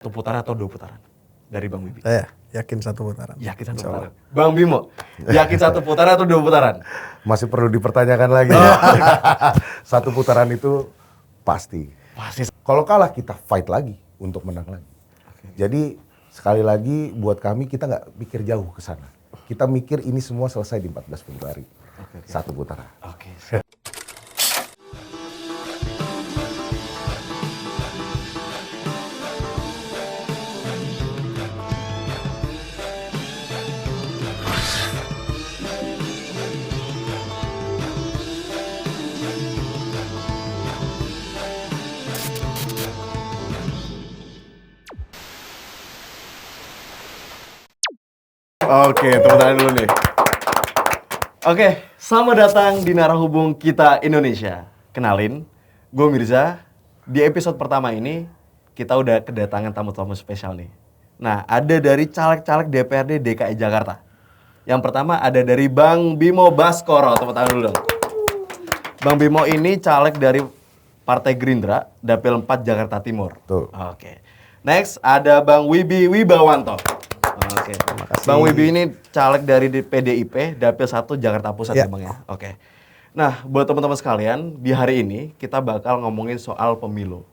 Satu putaran atau 2 putaran dari Bang Wibi? Saya yakin 1 putaran. Yakin 1 putaran. Bang Bimo, yakin 1 putaran atau 2 putaran? Masih perlu dipertanyakan lagi. 1 putaran itu pasti. Pasti. Kalau kalah kita fight lagi untuk menang lagi. Jadi sekali lagi buat kami kita nggak mikir jauh ke sana. Kita mikir ini semua selesai di 14 Februari. 1 putaran. Oke. Oke, tepuk tangan dulu nih. Oke, selamat datang di Narahubung Kita Indonesia. Kenalin, gue Mirza. Di episode pertama ini, kita udah kedatangan tamu-tamu spesial nih. Nah, ada dari caleg-caleg DPRD DKI Jakarta. Yang pertama ada dari Bang Bimo Baskoro. Tepuk tangan dulu dong. Bang Bimo ini caleg dari Partai Gerindra, Dapil 4 Jakarta Timur. Tuh. Oke. Next, ada Bang Wibi Wibawanto. Oke. Bang Wibi ini caleg dari PDIP, Dapil 1 Jakarta Pusat ya Bang ya? Oke. Nah, buat teman-teman sekalian, di hari ini kita bakal ngomongin soal pemilu.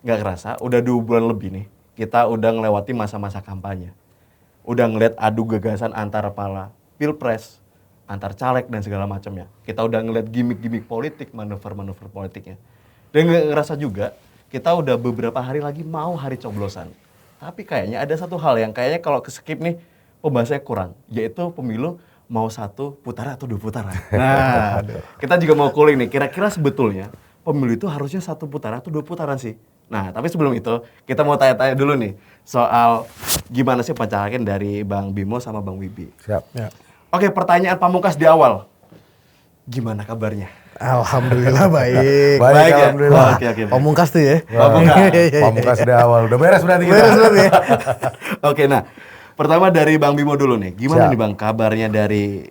Nggak kerasa, udah 2 bulan lebih nih, kita udah ngelewati masa-masa kampanye. Udah ngeliat adu gagasan antar kepala pilpres, antar caleg dan segala macamnya. Kita udah ngeliat gimmick-gimmick politik, manuver-manuver politiknya. Dan nggak ngerasa juga, kita udah beberapa hari lagi mau hari coblosan. Tapi kayaknya ada satu hal yang kayaknya kalau ke-skip nih, pembahasannya kurang. Yaitu pemilu mau 1 putaran atau 2 putaran. Nah, kita juga mau kulik nih, kira-kira sebetulnya pemilu itu harusnya 1 putaran atau 2 putaran sih? Nah, tapi sebelum itu, kita mau tanya-tanya dulu nih, soal gimana sih pencalekan dari Bang Bimo sama Bang Wibi. Siap. Ya. Oke, pertanyaan pamungkas di awal. Gimana kabarnya? Alhamdulillah baik. Baik, ya? alhamdulillah. Oke. Pamungkas tuh ya. Pamungkas di awal. Udah beres berarti kita. Beres berarti ya. Oke, nah, pertama dari Bang Bimo dulu nih. Gimana Siap. nih Bang kabarnya dari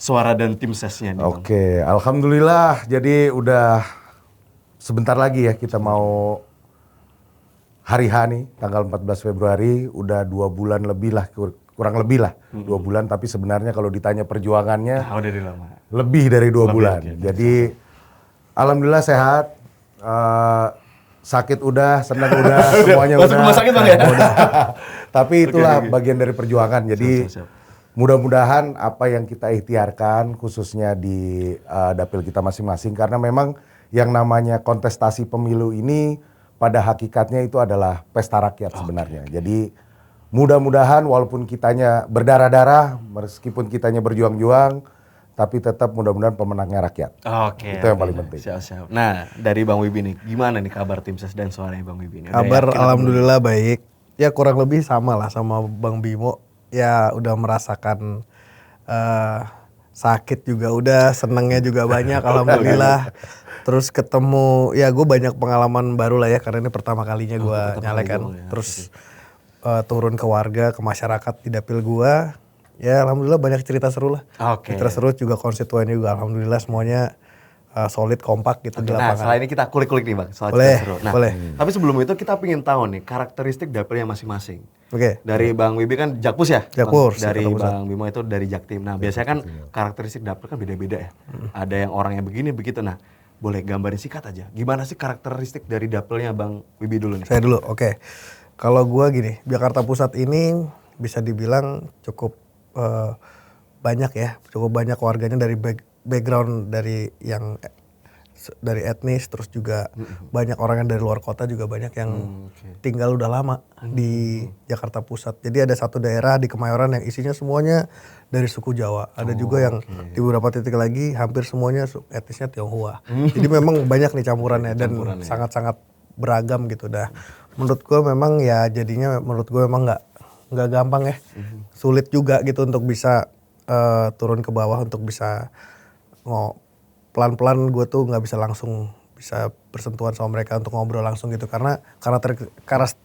suara dan tim sesnya nih Bang? Oke, alhamdulillah. Jadi udah sebentar lagi ya kita mau hari H nih, tanggal 14 Februari. Udah 2 bulan lebih lah, kurang lebih lah. 2 bulan, tapi sebenarnya kalau ditanya perjuangannya Udah di lama. lebih dari 2 Lebih, bulan. oke. Jadi alhamdulillah sehat. Sakit udah, senang udah, semuanya Masuk udah. rumah sakit Bang ya? Udah. Tapi itulah Oke. bagian dari perjuangan. Jadi Siap. mudah-mudahan apa yang kita ikhtiarkan khususnya di dapil kita masing-masing, karena memang yang namanya kontestasi pemilu ini pada hakikatnya itu adalah pesta rakyat sebenarnya. Jadi mudah-mudahan walaupun kitanya berdarah-darah, meskipun kitanya berjuang-juang, tapi tetap mudah-mudahan pemenangnya rakyat. Oke. Itu yang paling penting. Siap. Nah, dari Bang Wibi nih, gimana nih kabar tim ses dan suaranya Bang Wibi nih? Udah Kabar yakin atau alhamdulillah baik. Ya kurang lebih sama lah sama Bang Bimo. Ya udah merasakan sakit juga udah, senengnya juga banyak alhamdulillah. Terus ketemu, ya gue banyak pengalaman baru lah ya, karena ini pertama kalinya gue nyalek kan. kali ya, Terus turun ke warga, ke masyarakat di dapil gue. Ya alhamdulillah banyak cerita seru lah. Oke. Cerita seru juga, konstituen juga alhamdulillah semuanya solid, kompak gitu di Nah, lapangan. setelah ini kita kulik-kulik nih Bang, soal Boleh, cerita seru. Nah, boleh. tapi sebelum itu kita pengen tahu nih karakteristik dapilnya masing-masing. Oke. Dari Bang Wibi kan Jakpus ya? Jakpus, Dari Jakarta Pusat. Bang Bimo itu dari Jaktim. Nah, biasanya kan karakteristik dapil kan beda-beda ya. Ada yang orangnya begini, begitu. Nah, boleh gambarin singkat aja. Gimana sih karakteristik dari dapilnya Bang Wibi dulu nih? Saya dulu, oke. Kalau gua gini, Jakarta Pusat ini bisa dibilang cukup banyak ya, cukup banyak warganya dari background dari yang dari etnis, terus juga banyak orang yang dari luar kota juga banyak yang tinggal udah lama di Jakarta Pusat. Jadi ada satu daerah di Kemayoran yang isinya semuanya dari suku Jawa. Ada juga yang di beberapa titik lagi hampir semuanya etnisnya Tionghoa. Jadi memang banyak nih campurannya dan sangat-sangat beragam gitu dah. Menurut gue memang ya jadinya menurut gue memang nggak gampang ya. Sulit juga gitu untuk bisa turun ke bawah, untuk bisa pelan-pelan gue tuh nggak bisa langsung bisa bersentuhan sama mereka untuk ngobrol langsung gitu, karena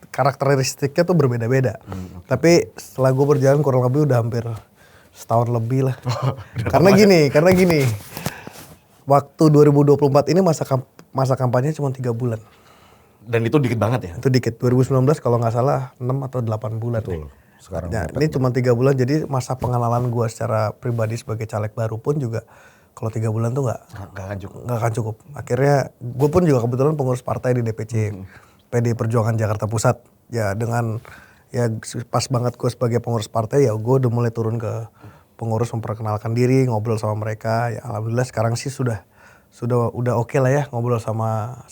karakteristiknya tuh berbeda-beda. Tapi setelah gue berjalan kurang lebih udah hampir setahun lebih lah. Karena gini, waktu 2024 ini masa kampanye cuma 3 bulan. Dan itu dikit banget ya? Itu dikit. 2019 kalau nggak salah 6 atau 8 bulan. Betul. Sekarang Ya, ini cuma 3 bulan, jadi masa pengalaman gue secara pribadi sebagai caleg baru pun juga kalau 3 bulan tuh nggak akan cukup. Akhirnya gue pun juga kebetulan pengurus partai di DPC PD Perjuangan Jakarta Pusat. Ya dengan ya pas banget gue sebagai pengurus partai, ya gue udah mulai turun ke pengurus, memperkenalkan diri, ngobrol sama mereka. Ya alhamdulillah sekarang sih udah oke lah ya ngobrol sama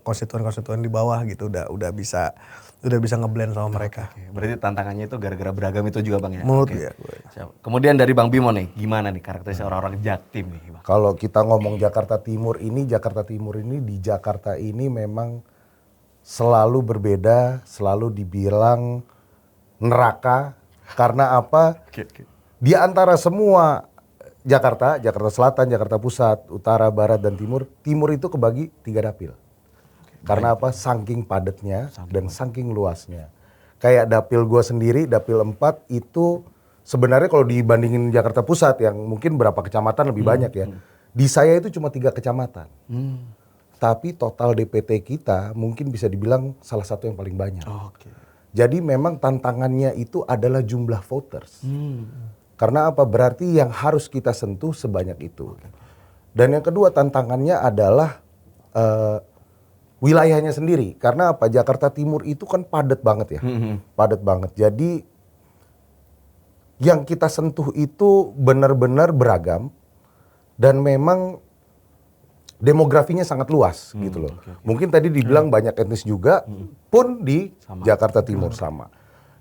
konstituen-konstituen di bawah gitu. Udah bisa ngeblend sama mereka. Oke. Berarti tantangannya itu gara-gara beragam itu juga Bang ya? Menurut Oke. ya. Siap. Kemudian dari Bang Bimo nih, gimana nih karakteristik orang-orang Jaktim nih Bang? Kalau kita ngomong Jakarta Timur ini di Jakarta ini memang selalu berbeda, selalu dibilang neraka. Karena apa? Di antara semua Jakarta Selatan, Jakarta Pusat, Utara, Barat, dan Timur itu kebagi 3 dapil. Karena apa? Saking padatnya dan saking luasnya. Kayak dapil gua sendiri, dapil 4 itu sebenarnya kalau dibandingin Jakarta Pusat yang mungkin berapa kecamatan lebih banyak ya. Di saya itu cuma 3 kecamatan. Tapi total DPT kita mungkin bisa dibilang salah satu yang paling banyak. Oke. Jadi memang tantangannya itu adalah jumlah voters. Karena apa? Berarti yang harus kita sentuh sebanyak itu. Dan yang kedua tantangannya adalah wilayahnya sendiri. Karena apa? Jakarta Timur itu kan padat banget ya. Padat banget. Jadi yang kita sentuh itu benar-benar beragam. Dan memang demografinya sangat luas gitu loh. Mungkin tadi dibilang banyak etnis juga pun di Jakarta Timur sama.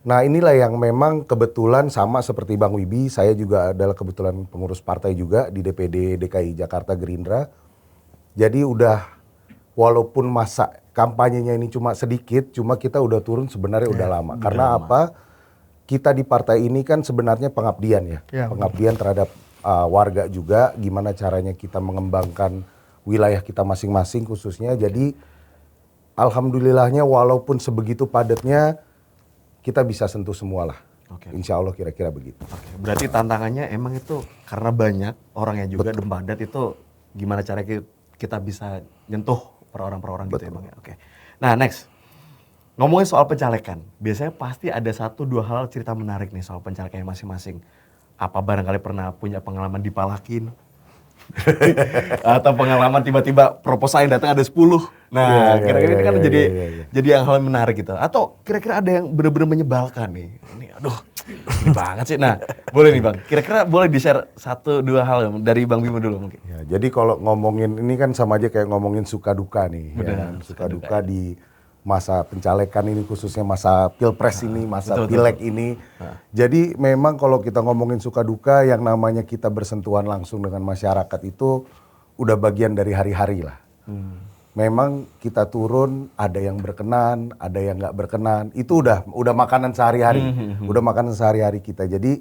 Nah inilah yang memang kebetulan sama seperti Bang Wibi, saya juga adalah kebetulan pengurus partai juga di DPD DKI Jakarta Gerindra. Jadi udah walaupun masa kampanyenya ini cuma sedikit, cuma kita udah turun sebenarnya udah lama. Karena apa? Kita di partai ini kan sebenarnya pengabdian ya. Pengabdian terhadap warga juga, gimana caranya kita mengembangkan wilayah kita masing-masing khususnya. Jadi alhamdulillahnya walaupun sebegitu padatnya kita bisa sentuh semua lah. Insya Allah kira-kira begitu. Berarti tantangannya emang itu karena banyak orangnya juga dan padat itu gimana cara kita bisa nyentuh per orang gitu ya Bang ya. Oke. Nah next, ngomongin soal pencalekan. Biasanya pasti ada 1-2 hal cerita menarik nih soal pencalekannya masing-masing. Apa barangkali pernah punya pengalaman dipalakin? Atau pengalaman tiba-tiba proposal yang datang ada 10. Nah, kira-kira ini kan jadi yang hal menarik gitu. Atau kira-kira ada yang benar-benar menyebalkan nih. Ini aduh, ini banget sih. Nah, boleh nih Bang. Kira-kira boleh di-share 1-2 hal dari Bang Bimo dulu mungkin. Ya, jadi kalau ngomongin ini kan sama aja kayak ngomongin suka duka nih. Benar, ya, suka duka di masa pencalekan ini khususnya masa pilpres ini, masa pileg ini. Jadi memang kalau kita ngomongin suka duka yang namanya kita bersentuhan langsung dengan masyarakat itu udah bagian dari hari-hari lah. Memang kita turun, ada yang berkenan, ada yang nggak berkenan. Itu udah makanan sehari-hari, udah makanan sehari-hari kita. Jadi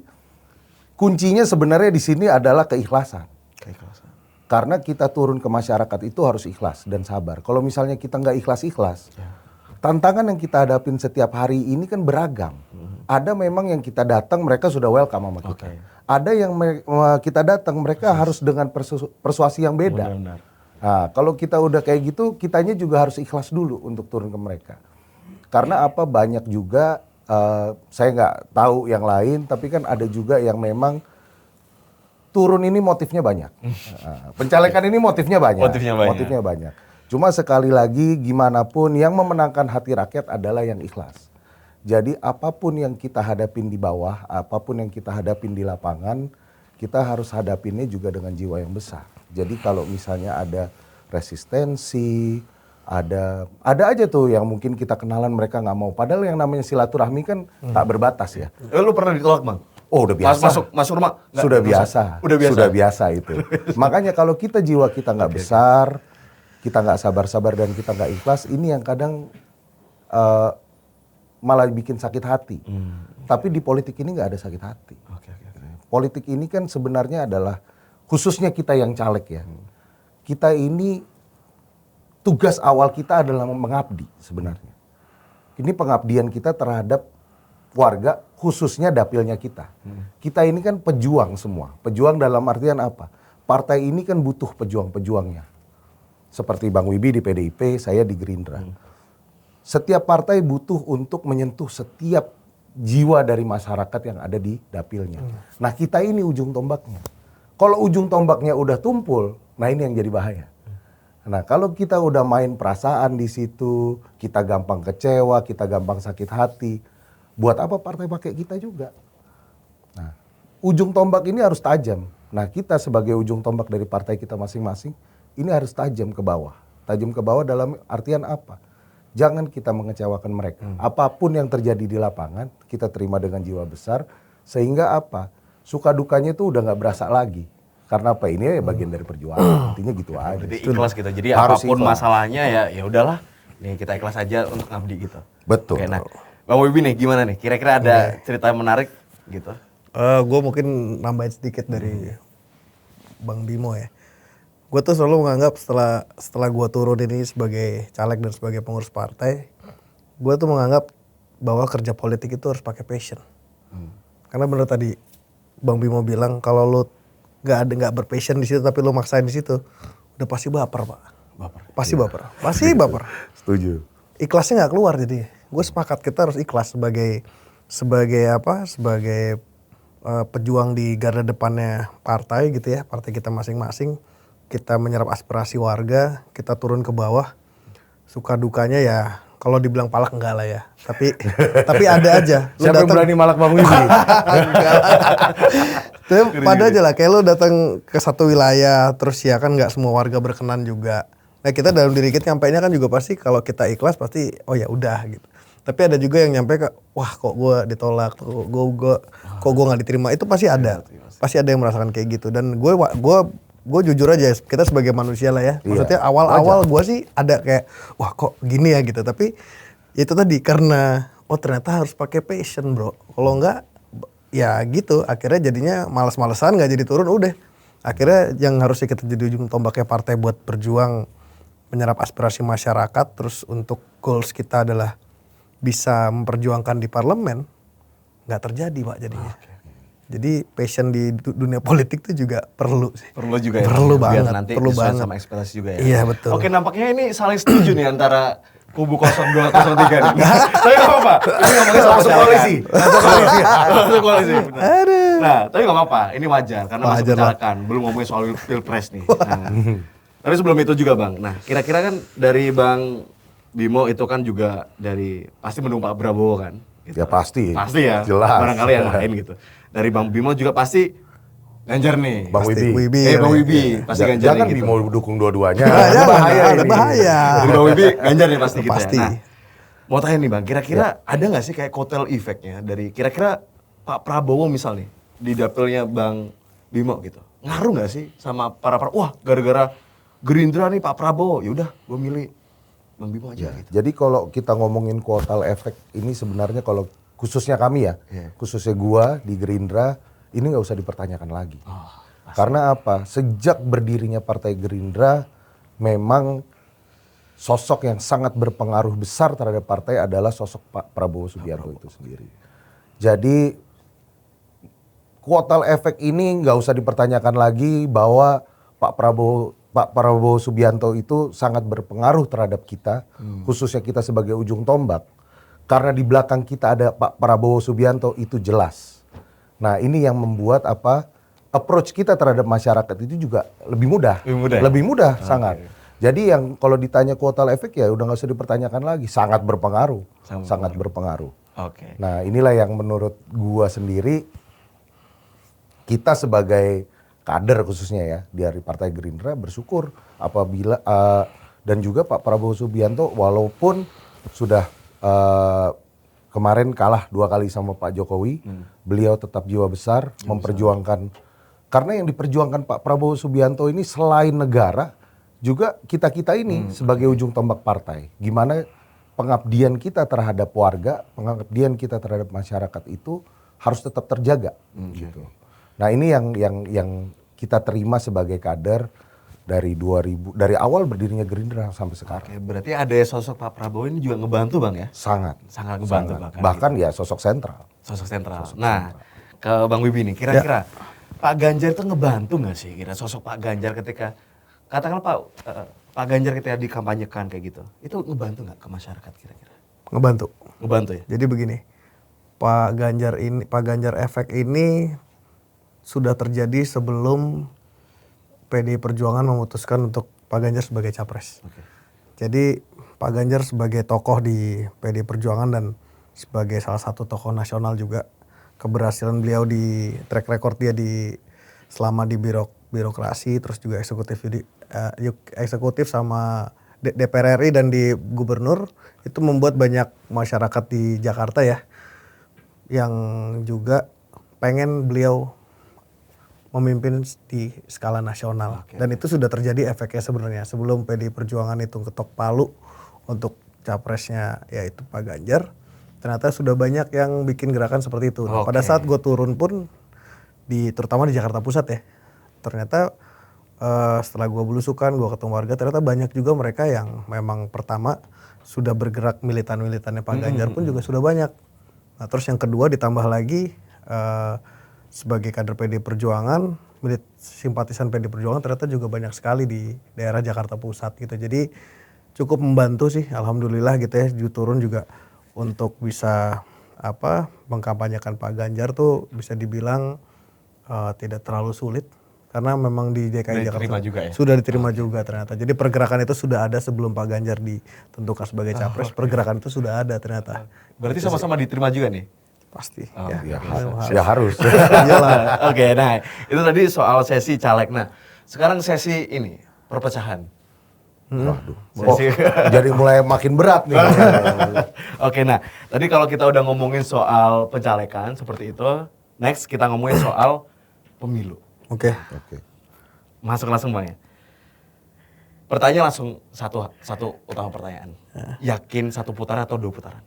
kuncinya sebenarnya di sini adalah keikhlasan. Karena kita turun ke masyarakat itu harus ikhlas dan sabar. Kalau misalnya kita nggak ikhlas-ikhlas, tantangan yang kita hadapin setiap hari ini kan beragam. Ada memang yang kita datang mereka sudah welcome sama kita. Ada yang kita datang mereka harus dengan persuasi yang beda. Nah, kalau kita udah kayak gitu, kitanya juga harus ikhlas dulu untuk turun ke mereka. Karena apa? Banyak juga, saya nggak tahu yang lain, tapi kan ada juga yang memang turun ini motifnya banyak. Pencalekan ini motifnya banyak. Motifnya banyak. Cuma sekali lagi gimana pun yang memenangkan hati rakyat adalah yang ikhlas. Jadi apapun yang kita hadapin di bawah, apapun yang kita hadapin di lapangan, kita harus hadapinnya juga dengan jiwa yang besar. Jadi kalau misalnya ada resistensi, ada aja tuh yang mungkin kita kenalan mereka nggak mau. Padahal yang namanya silaturahmi kan tak berbatas ya. Lu pernah ditolak Bang? Oh udah biasa. Masuk rumah? Sudah biasa. Sudah biasa itu. Makanya kalau kita jiwa kita nggak besar, kita nggak sabar-sabar dan kita nggak ikhlas, ini yang kadang malah bikin sakit hati. Tapi di politik ini nggak ada sakit hati. Politik ini kan sebenarnya adalah khususnya kita yang caleg ya. Kita ini tugas awal kita adalah mengabdi sebenarnya. Ini pengabdian kita terhadap warga khususnya dapilnya kita. Kita ini kan pejuang semua. Pejuang dalam artian apa? Partai ini kan butuh pejuang-pejuangnya. Seperti Bang Wibi di PDIP, saya di Gerindra. setiap partai butuh untuk menyentuh setiap jiwa dari masyarakat yang ada di dapilnya. Nah kita ini ujung tombaknya. Kalau ujung tombaknya udah tumpul, nah ini yang jadi bahaya. Nah kalau kita udah main perasaan di situ, kita gampang kecewa, kita gampang sakit hati. Buat apa partai pakai kita juga? Nah ujung tombak ini harus tajam. Nah kita sebagai ujung tombak dari partai kita masing-masing, ini harus tajam ke bawah. Tajam ke bawah dalam artian apa? Jangan kita mengecewakan mereka. Apapun yang terjadi di lapangan, kita terima dengan jiwa besar. Sehingga apa? Suka dukanya itu udah gak berasa lagi. Karena apa? Ini ya bagian dari perjuangan. Intinya gitu aja. Jadi ikhlas gitu. Jadi Harus apapun ikhlas. masalahnya ya udahlah. Nih kita ikhlas aja untuk ngabdi gitu. Betul. Oke, nah, Bang Wibi nih gimana nih? Kira-kira ada cerita yang menarik gitu? Gue mungkin nambahin sedikit dari Bang Bimo ya. Gue tuh selalu menganggap setelah gue turun ini sebagai caleg dan sebagai pengurus partai, gue tuh menganggap bahwa kerja politik itu harus pakai passion. Karena bener tadi Bang Bimo bilang kalau lu nggak berpassion di situ tapi lu maksain di situ, udah pasti baper pak. Pasti baper. Setuju. Ikhlasnya nggak keluar jadi. Gue sepakat kita harus ikhlas sebagai pejuang di garda depannya partai gitu ya, partai kita masing-masing. Kita menyerap aspirasi warga, kita turun ke bawah. Suka dukanya ya, kalau dibilang palak enggak lah ya. Tapi ada aja. Siapa yang berani malak Bang Wibi? Tapi pada aja lah, kayak lu datang ke satu wilayah, terus ya kan nggak semua warga berkenan juga. Nah kita dalam diri kita nyampainya kan juga pasti kalau kita ikhlas pasti oh ya udah gitu. Tapi ada juga yang nyampe ke, wah kok gue ditolak, kok gue nggak diterima, itu pasti ada. Pasti ada yang merasakan kayak gitu. Dan gue jujur aja, kita sebagai manusia lah ya. Maksudnya awal-awal gue sih ada kayak, wah kok gini ya gitu. Tapi itu tadi karena, oh ternyata harus pakai passion bro. Kalau enggak, ya gitu. Akhirnya jadinya malas-malesan, nggak jadi turun, udah. Akhirnya yang harusnya kita jadi ujung tombaknya partai buat berjuang, menyerap aspirasi masyarakat, terus untuk goals kita adalah bisa memperjuangkan di parlemen, nggak terjadi pak jadinya. Jadi passion di dunia politik itu juga perlu sih. Perlu juga ya. Perlu Biar banget. nanti Perlu disesuaikan banget. sama ekspektasi juga ya. Iya betul. Oke, nampaknya ini saling setuju nih antara kubu 02, 03 nih. Tapi nggak apa-apa. Ini ngomongin soal Masuk pencalekan. koalisi. Masuk koalisi. benar. Nah, tapi nggak apa-apa. Ini wajar karena masuk Wajar lah. pencalekan. Belum ngomongin soal pilpres nih. Nah, tapi sebelum itu juga Bang. Nah, kira-kira kan dari Bang Bimo itu kan juga dari pasti mendukung Pak Prabowo kan? Gitu. Ya pasti. Pasti ya. Jelas. Barangkali yang lain gitu. Dari Bang Bimo juga pasti Ganjar nih. Bang Pasti Wibi. Bang Wibi pasti Ganjar Jangan nih gitu. Bimo dukung dua-duanya. Jangan, Bahaya ada ini. bahaya. Dari Bang Wibi Ganjar nih pasti gitu Pasti. ya. Nah, mau tanya nih Bang, kira-kira ada nggak sih kayak kotel efeknya dari kira-kira Pak Prabowo misal nih di dapilnya Bang Bimo gitu. Ngaruh nggak sih sama wah gara-gara Gerindra nih Pak Prabowo, yaudah gue milih Bang Bimo aja gitu. Jadi kalau kita ngomongin kotel efek ini sebenarnya kalau khususnya kami ya, khususnya gua di Gerindra, ini nggak usah dipertanyakan lagi. Karena apa? Sejak berdirinya Partai Gerindra, memang sosok yang sangat berpengaruh besar terhadap partai adalah sosok Pak Prabowo Subianto itu sendiri. Jadi kotel efek ini nggak usah dipertanyakan lagi bahwa Pak Prabowo Subianto itu sangat berpengaruh terhadap kita, khususnya kita sebagai ujung tombak. Karena di belakang kita ada Pak Prabowo Subianto itu jelas. Nah ini yang membuat approach kita terhadap masyarakat itu juga lebih mudah. Lebih mudah sangat. Jadi yang kalau ditanya kotel efek ya udah nggak usah dipertanyakan lagi. Sangat berpengaruh. Sangat berpengaruh. Oke. Nah inilah yang menurut gua sendiri kita sebagai kader khususnya ya dari Partai Gerindra bersyukur apabila dan juga Pak Prabowo Subianto walaupun sudah kemarin kalah 2 kali sama Pak Jokowi, beliau tetap jiwa besar memperjuangkan karena yang diperjuangkan Pak Prabowo Subianto ini selain negara juga kita ini sebagai ujung tombak partai. Gimana pengabdian kita terhadap warga, pengabdian kita terhadap masyarakat itu harus tetap terjaga gitu. Nah, ini yang kita terima sebagai kader dari awal berdirinya Gerindra sampai sekarang. Oke, berarti ada sosok Pak Prabowo ini juga ngebantu Bang ya? Sangat Ngebantu bahkan ya sosok sentral. Sosok sentral. Nah, ke Bang Wibi nih, kira-kira Pak Ganjar itu ngebantu nggak sih kira sosok Pak Ganjar ketika katakanlah Pak Ganjar ketika dikampanyekan kayak gitu, itu ngebantu nggak ke masyarakat kira-kira? Ngebantu. Ngebantu ya? Jadi begini, Pak Ganjar efek ini sudah terjadi sebelum PDI Perjuangan memutuskan untuk Pak Ganjar sebagai capres. Oke. Jadi Pak Ganjar sebagai tokoh di PDI Perjuangan dan sebagai salah satu tokoh nasional juga, keberhasilan beliau di track record dia selama di birokrasi, terus juga eksekutif sama DPR RI dan di gubernur, itu membuat banyak masyarakat di Jakarta ya yang juga pengen beliau memimpin di skala nasional. Dan itu sudah terjadi efeknya sebenarnya. Sebelum PDI Perjuangan itu ketok palu untuk capresnya yaitu Pak Ganjar, ternyata sudah banyak yang bikin gerakan seperti itu. Nah, pada saat gue turun pun, terutama di Jakarta Pusat ya, ternyata setelah gue belusukan, gue ketemu warga, ternyata banyak juga mereka yang memang pertama sudah bergerak militan-militannya Pak Ganjar pun juga sudah banyak. Nah terus yang kedua ditambah lagi sebagai kader PDI Perjuangan, simpatisan PDI Perjuangan ternyata juga banyak sekali di daerah Jakarta Pusat gitu. Jadi cukup membantu sih, alhamdulillah gitu ya, turun juga untuk bisa mengkampanyekan Pak Ganjar tuh bisa dibilang tidak terlalu sulit. Karena memang di DKI Jakarta juga ya? Sudah diterima juga ternyata. Jadi pergerakan itu sudah ada sebelum Pak Ganjar ditentukan sebagai capres. Pergerakan itu sudah ada ternyata. Berarti sama-sama diterima juga nih? Pasti. Ya harus. Iyalah. Oke, nah itu tadi soal sesi caleg. Nah sekarang sesi ini perpecahan. Waduh. Jadi mulai makin berat nih. Oke, nah tadi kalau kita udah ngomongin soal pencalekan seperti itu, next kita ngomongin soal pemilu. Oke. Masuk langsung Bang ya. Pertanyaan langsung satu utama pertanyaan. Yakin 1 putaran atau 2 putaran?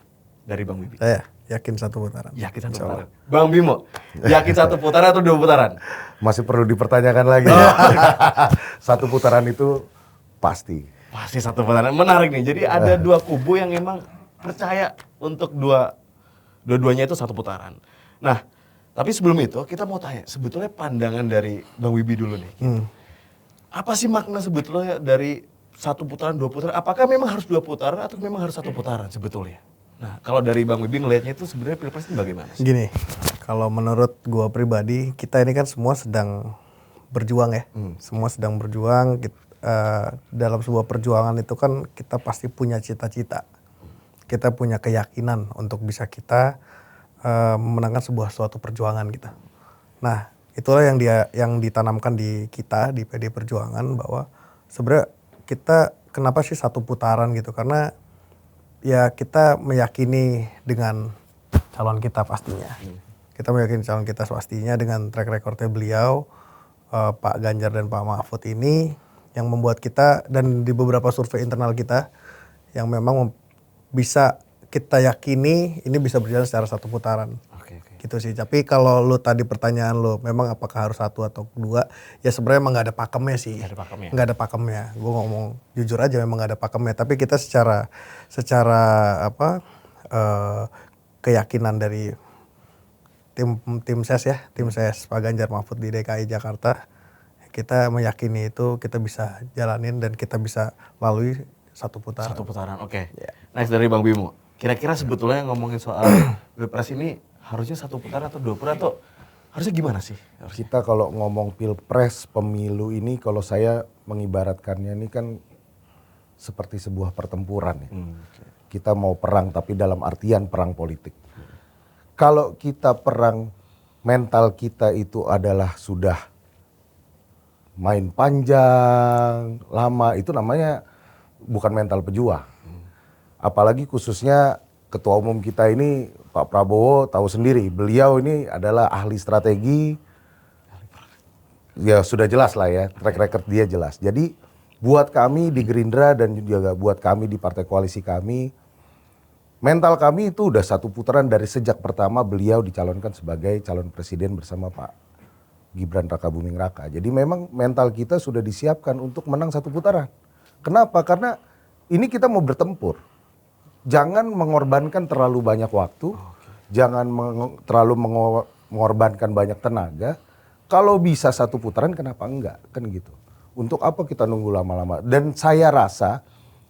Dari Bang Wibi. Saya yakin 1 putaran. Yakin 1 putaran. Bang Bimo, yakin 1 putaran atau 2 putaran? Masih perlu dipertanyakan lagi. 1 putaran itu pasti. Pasti 1 putaran. Menarik nih. Jadi ada 2 kubu yang emang percaya untuk dua-duanya itu 1 putaran. Nah, tapi sebelum itu kita mau tanya, sebetulnya pandangan dari Bang Wibi dulu nih. Apa sih makna sebetulnya dari 1 putaran, 2 putaran? Apakah memang harus 2 putaran atau memang harus 1 putaran sebetulnya? Nah, kalau dari Bang Wibi ngelihatnya itu sebenarnya Pilpres ini bagaimana sih? Gini, kalau menurut gua pribadi, kita ini kan semua sedang berjuang ya. Semua sedang berjuang. Dalam sebuah perjuangan itu kan kita pasti punya cita-cita. Kita punya keyakinan untuk bisa kita memenangkan suatu perjuangan gitu. Nah, itulah yang ditanamkan di kita di PD Perjuangan, bahwa sebenarnya kita kenapa sih 1 putaran gitu? Karena ya kita meyakini dengan calon kita pastinya. Kita meyakini calon kita pastinya dengan track recordnya beliau, Pak Ganjar dan Pak Mahfud ini, yang membuat kita, dan di beberapa survei internal kita yang memang bisa kita yakini ini bisa berjalan secara 1 putaran. Gitu sih. Tapi kalau lu tadi pertanyaan lu, memang apakah harus 1 atau 2? Ya sebenarnya emang gak ada pakemnya sih. Gak ada pakemnya. Gue ngomong jujur aja, memang gak ada pakemnya. Tapi kita secara keyakinan dari tim ses ya, tim ses Pak Ganjar Mahfud di DKI Jakarta, kita meyakini itu kita bisa jalanin dan kita bisa lalui 1 putaran. 1 putaran, oke. Yeah. Next dari Bang Bimo. Kira-kira sebetulnya ngomongin soal Pilpres ini harusnya 1 putaran atau 2 putaran atau harusnya gimana sih? Kita kalau ngomong Pilpres, pemilu ini, kalau saya mengibaratkannya ini kan seperti sebuah pertempuran ya. Kita mau perang tapi dalam artian perang politik. Kalau kita perang, mental kita itu adalah sudah main panjang, lama, itu namanya bukan mental pejuang. Apalagi khususnya ketua umum kita ini, Pak Prabowo, tahu sendiri, beliau ini adalah ahli strategi. Ya sudah jelas lah ya, track record dia jelas. Jadi buat kami di Gerindra dan juga buat kami di partai koalisi kami, mental kami itu udah 1 putaran dari sejak pertama beliau dicalonkan sebagai calon presiden bersama Pak Gibran Rakabuming Raka. Jadi memang mental kita sudah disiapkan untuk menang 1 putaran. Kenapa? Karena ini kita mau bertempur. Jangan mengorbankan terlalu banyak waktu, jangan terlalu mengorbankan banyak tenaga. Kalau bisa 1 putaran kenapa enggak? Kan gitu. Untuk apa kita nunggu lama-lama? Dan saya rasa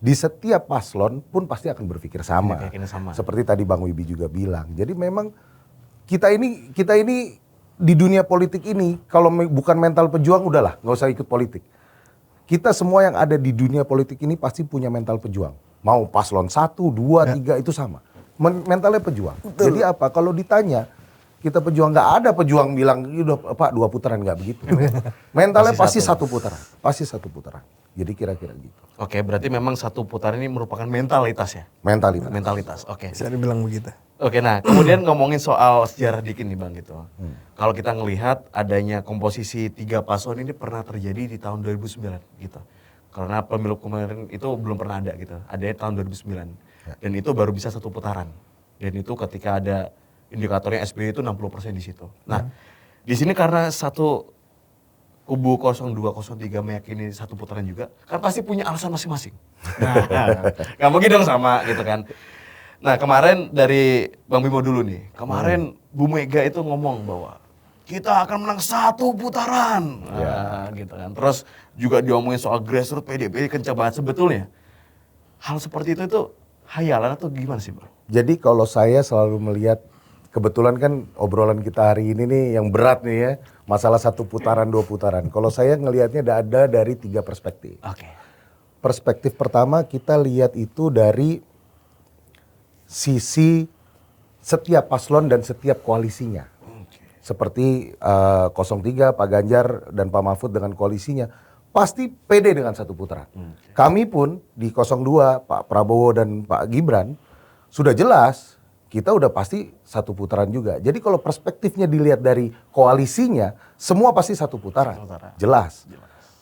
di setiap paslon pun pasti akan berpikir sama. Kayaknya sama. Seperti tadi Bang Wibi juga bilang. Jadi memang kita ini di dunia politik ini kalau bukan mental pejuang udahlah, nggak usah ikut politik. Kita semua yang ada di dunia politik ini pasti punya mental pejuang. Mau paslon 1, 2, 3 itu sama. Mentalnya pejuang. Betul. Jadi apa? Kalau ditanya kita pejuang, nggak ada pejuang bilang udah Pak 2 putaran, nggak begitu. Mentalnya pasti satu putaran, pasti satu putaran. Jadi kira-kira gitu. Oke, berarti memang satu putaran ini merupakan mentalitas ya? Mentalitas, oke. Bisa dibilang begitu. Oke, nah kemudian ngomongin soal sejarah dikit nih Bang gitu. Kalau kita ngelihat adanya komposisi 3 paslon ini pernah terjadi di tahun 2009 gitu. Karena pemilu kemarin itu belum pernah ada gitu. Adanya tahun 2009. Dan itu baru bisa satu putaran. Dan itu ketika ada indikatornya SBY itu 60% di situ. Nah, di sini karena satu kubu 02, 03 meyakini satu putaran juga, kan pasti punya alasan masing-masing. Nah, nggak mungkin dong sama gitu kan. Nah kemarin dari Bang Bimo dulu nih, kemarin Bu Mega itu ngomong bahwa kita akan menang satu putaran, nah, gitu kan. Terus juga diomongin soal grassroots PDIP kencang banget sebetulnya. Hal seperti itu hayalan atau gimana sih Bang? Jadi kalau saya selalu melihat, kebetulan kan obrolan kita hari ini nih yang berat nih ya, masalah satu putaran, 2 putaran. Kalau saya ngelihatnya ada dari 3 perspektif. Oke. Perspektif pertama kita lihat itu dari sisi setiap paslon dan setiap koalisinya. Seperti 03, Pak Ganjar dan Pak Mahfud dengan koalisinya pasti pede dengan satu putaran. Kami pun di 02, Pak Prabowo dan Pak Gibran sudah jelas kita udah pasti satu putaran juga. Jadi kalau perspektifnya dilihat dari koalisinya, semua pasti satu putaran. Jelas.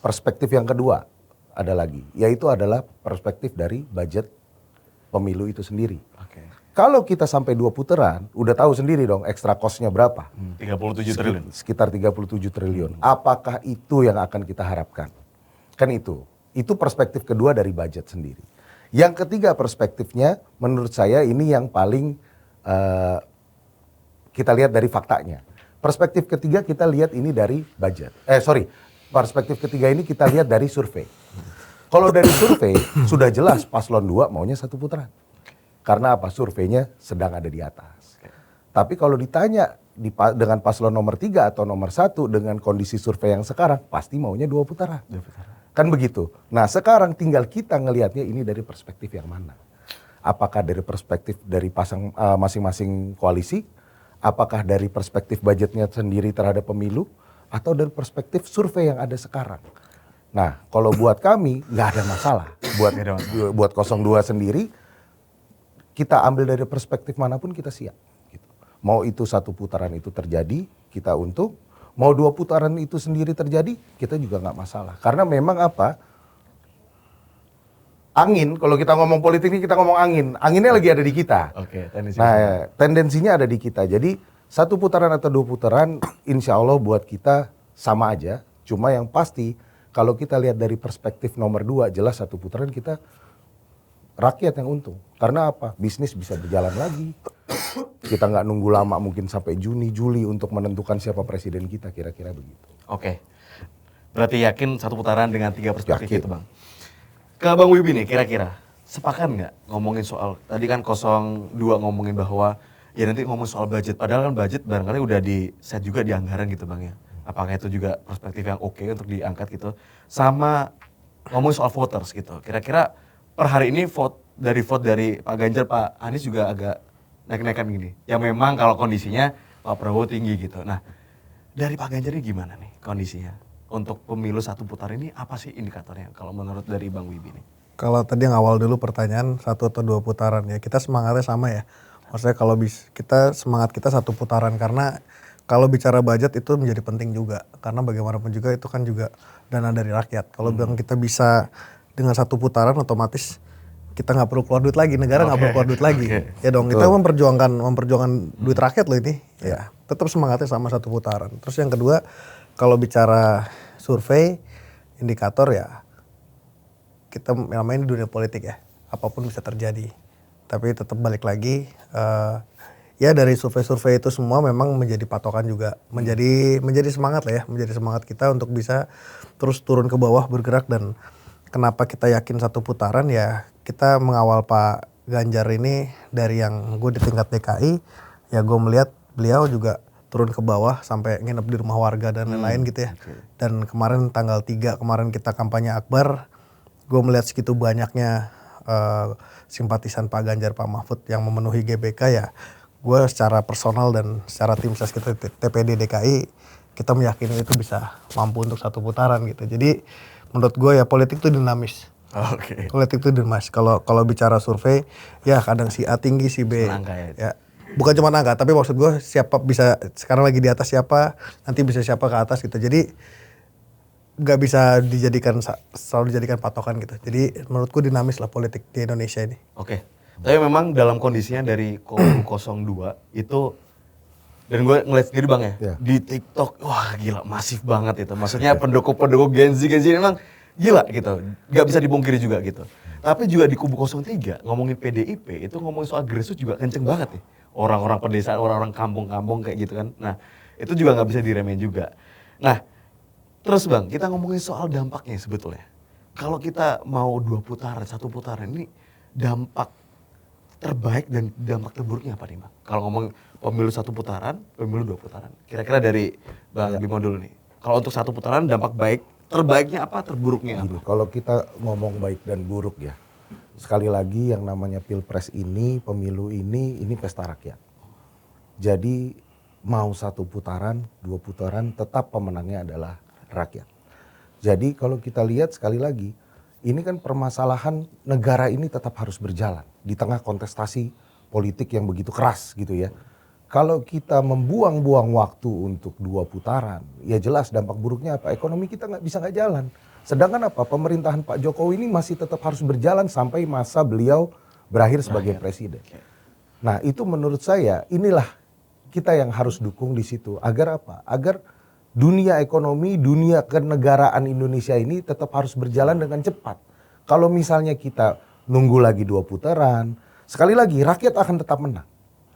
Perspektif yang kedua ada lagi, yaitu adalah perspektif dari budget pemilu itu sendiri. Kalau kita sampai 2 putaran, udah tahu sendiri dong extra cost-nya berapa. 37 triliun. Sekitar 37 triliun. Apakah itu yang akan kita harapkan? Kan itu. Itu perspektif kedua dari budget sendiri. Yang ketiga perspektifnya, menurut saya ini yang paling kita lihat dari faktanya. Perspektif ketiga kita lihat ini dari budget. Perspektif ketiga ini kita lihat dari survei. Kalau dari survei, sudah jelas paslon 2 maunya satu putaran. Karena apa? Surveinya sedang ada di atas. Tapi kalau ditanya dengan paslon nomor 3 atau nomor 1 dengan kondisi survei yang sekarang, pasti maunya 2 putaran. Kan begitu. Nah sekarang tinggal kita ngelihatnya ini dari perspektif yang mana. Apakah dari perspektif dari masing-masing koalisi, apakah dari perspektif budgetnya sendiri terhadap pemilu, atau dari perspektif survei yang ada sekarang. Nah kalau buat kami nggak ada masalah. Buat 02 sendiri, kita ambil dari perspektif manapun kita siap. Gitu. Mau itu satu putaran itu terjadi, kita untung. Mau 2 putaran itu sendiri terjadi, kita juga nggak masalah. Karena memang apa? Angin, kalau kita ngomong politik ini kita ngomong angin. Anginnya lagi ada di kita. Tendensinya ada di kita. Jadi 1 putaran atau 2 putaran, insya Allah buat kita sama aja. Cuma yang pasti, kalau kita lihat dari perspektif nomor 2, jelas 1 putaran kita rakyat yang untung. Karena apa? Bisnis bisa berjalan lagi. Kita nggak nunggu lama mungkin sampai Juni, Juli untuk menentukan siapa presiden kita, kira-kira begitu. Oke. Berarti yakin 1 putaran dengan 3 perspektif itu Bang. Ke Bang Wibi nih kira-kira, sepakat nggak ngomongin soal, tadi kan 02 ngomongin bahwa ya nanti ngomong soal budget. Padahal kan budget barangkali udah di set juga di anggaran gitu Bang ya. Apakah itu juga perspektif yang oke untuk diangkat gitu. Sama ngomongin soal voters gitu. Kira-kira per hari ini vote dari Pak Ganjar, Pak Anies juga agak naik-naikan gini. Ya memang kalau kondisinya Pak Prabowo tinggi gitu. Nah dari Pak Ganjar ini gimana nih kondisinya? Untuk pemilu 1 putaran ini apa sih indikatornya kalau menurut dari Bang Wibi nih? Kalau tadi yang awal dulu pertanyaan 1 atau 2 putaran ya, kita semangatnya sama ya. Maksudnya kalau semangat kita 1 putaran, karena kalau bicara budget itu menjadi penting juga. Karena bagaimanapun juga itu kan juga dana dari rakyat. Kalau bilang kita bisa dengan 1 putaran, otomatis kita nggak perlu keluar duit lagi, negara nggak perlu keluar duit lagi. Ya dong, kita memperjuangkan duit rakyat loh ini. Ya, tetap semangatnya sama 1 putaran. Terus yang kedua, kalau bicara survei, indikator ya, kita main di dunia politik ya, apapun bisa terjadi. Tapi tetap balik lagi, ya dari survei-survei itu semua memang menjadi patokan juga, menjadi semangat lah ya, menjadi semangat kita untuk bisa terus turun ke bawah bergerak dan kenapa kita yakin satu putaran ya, kita mengawal Pak Ganjar ini dari yang gue di tingkat DKI, ya gue melihat beliau juga turun ke bawah sampai nginep di rumah warga dan lain-lain gitu ya. Dan kemarin tanggal 3 kemarin kita kampanye akbar, gue melihat segitu banyaknya simpatisan Pak Ganjar, Pak Mahfud yang memenuhi GBK ya. Gue secara personal dan secara tim ses kita TPD DKI, kita meyakini itu bisa mampu untuk satu putaran gitu. Jadi menurut gue ya politik itu dinamis. Politik itu dinamis. Kalau bicara survei ya kadang si A tinggi si B. Ya. Bukan cuma angka, tapi maksud gue siapa bisa sekarang lagi di atas siapa, nanti bisa siapa ke atas gitu. Jadi nggak bisa selalu dijadikan patokan gitu. Jadi menurutku dinamis lah politik di Indonesia ini. Oke. Tapi memang dalam kondisinya dari Kubu 02 itu, dan gue ngeliat sendiri Bang ya, di TikTok, wah gila masif banget itu. Maksudnya pendukung Gen Z memang gila gitu, nggak bisa dipungkiri juga gitu. Tapi juga di Kubu 03 ngomongin PDIP itu ngomongin soal grassroots juga kenceng banget nih. Orang-orang pedesaan, orang-orang kampung-kampung kayak gitu kan. Nah itu juga nggak bisa diremehin juga. Nah terus Bang, kita ngomongin soal dampaknya sebetulnya. Kalau kita mau 2 putaran, 1 putaran ini dampak terbaik dan dampak terburuknya apa nih Bang? Kalau ngomong pemilu 1 putaran, pemilu 2 putaran. Kira-kira dari Bang Bimo dulu nih. Kalau untuk 1 putaran dampak baik, terbaiknya apa, terburuknya apa? Kalau kita ngomong baik dan buruk ya, sekali lagi yang namanya pilpres ini, pemilu ini pesta rakyat. Jadi mau 1 putaran, 2 putaran, tetap pemenangnya adalah rakyat. Jadi kalau kita lihat sekali lagi, ini kan permasalahan negara ini tetap harus berjalan di tengah kontestasi politik yang begitu keras gitu ya. Kalau kita membuang-buang waktu untuk 2 putaran, ya jelas dampak buruknya apa? Ekonomi kita nggak jalan. Sedangkan apa? Pemerintahan Pak Jokowi ini masih tetap harus berjalan sampai masa beliau berakhir sebagai presiden. Nah itu menurut saya inilah kita yang harus dukung di situ. Agar apa? Agar dunia ekonomi, dunia kenegaraan Indonesia ini tetap harus berjalan dengan cepat. Kalau misalnya kita nunggu lagi 2 putaran, sekali lagi rakyat akan tetap menang.